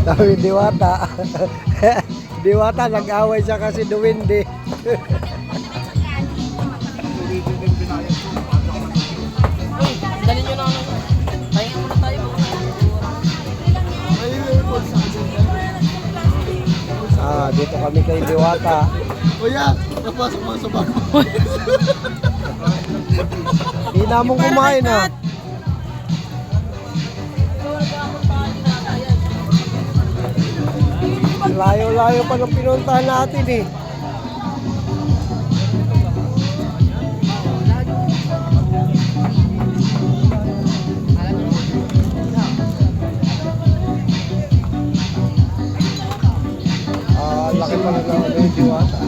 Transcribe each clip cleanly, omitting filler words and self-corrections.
Sabi Diwata. Diwata, nag-away siya kasi duwindi. Dali nyo na ano. Pahinga muna tayo. Dito kami kay Diwata. Kuya, napasok mo sa bago. Hindi na mong kumain ha. Layo-layo pa ng pinuntahan natin eh. Laki pala na yung Diwata.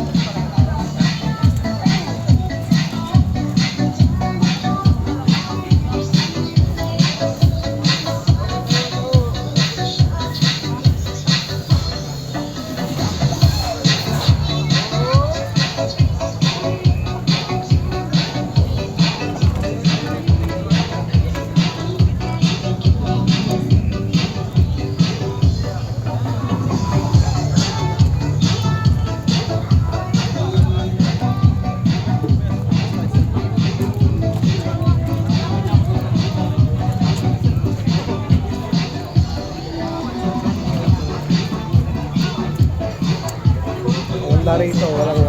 Wala rito, walang